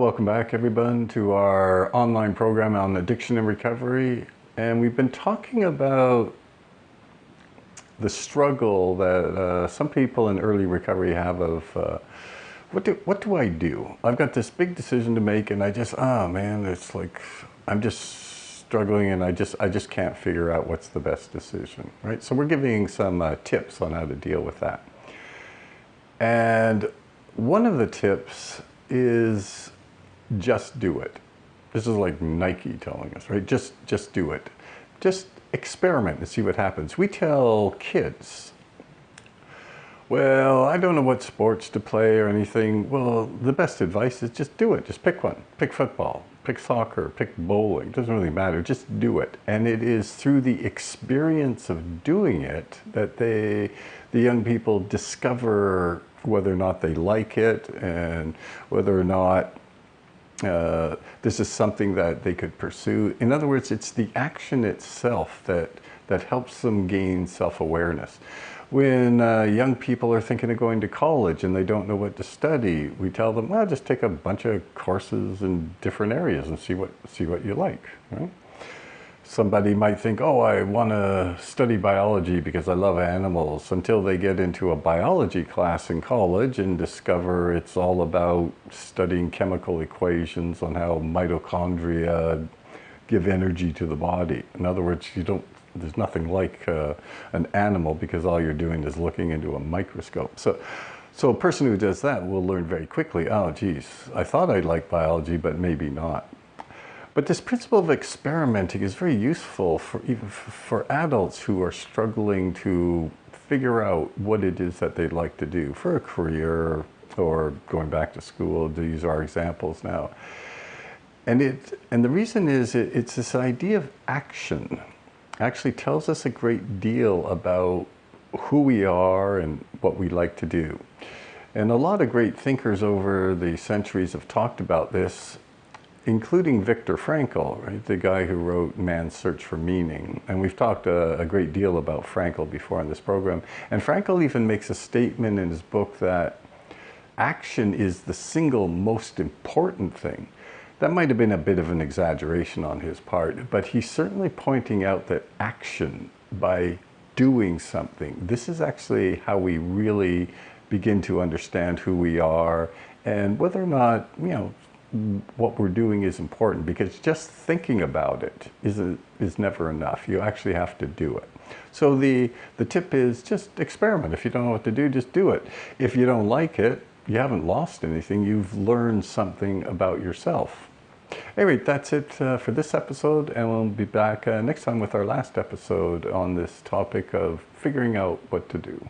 welcome back everyone to our online program on addiction and recovery. And we've been talking about the struggle that some people in early recovery have of what do I do? I've got this big decision to make and I just, man, it's like, I'm just struggling and I just can't figure out what's the best decision, right? So we're giving some tips on how to deal with that. And one of the tips is just do it. This is like Nike telling us, right? Just do it. Just experiment and see what happens. We tell kids, well, I don't know what sports to play or anything. Well, the best advice is just do it. Just pick one. Pick football, pick soccer, pick bowling. It doesn't really matter. Just do it. And it is through the experience of doing it that the young people discover whether or not they like it and whether or not this is something that they could pursue. In other words, it's the action itself that helps them gain self-awareness. When young people are thinking of going to college and they don't know what to study, we tell them, well, just take a bunch of courses in different areas and see what you like, right? Somebody might think, oh, I want to study biology because I love animals, until they get into a biology class in college and discover it's all about studying chemical equations on how mitochondria give energy to the body. In other words, there's nothing like an animal, because all you're doing is looking into a microscope. So a person who does that will learn very quickly, oh, geez, I thought I'd like biology, but maybe not. But this principle of experimenting is very useful even for adults who are struggling to figure out what it is that they'd like to do for a career or going back to school. These are examples now. And the reason is it's this idea of action actually tells us a great deal about who we are and what we like to do. And a lot of great thinkers over the centuries have talked about this, including Viktor Frankl, right? The guy who wrote Man's Search for Meaning. And we've talked a great deal about Frankl before on this program. And Frankl even makes a statement in his book that action is the single most important thing. That might have been a bit of an exaggeration on his part, but he's certainly pointing out that action, by doing something, this is actually how we really begin to understand who we are and whether or not, what we're doing is important, because just thinking about it is never enough. You actually have to do it. So the tip is just experiment. If you don't know what to do, just do it. If you don't like it, you haven't lost anything. You've learned something about yourself. Anyway, that's it for this episode, and we'll be back next time with our last episode on this topic of figuring out what to do.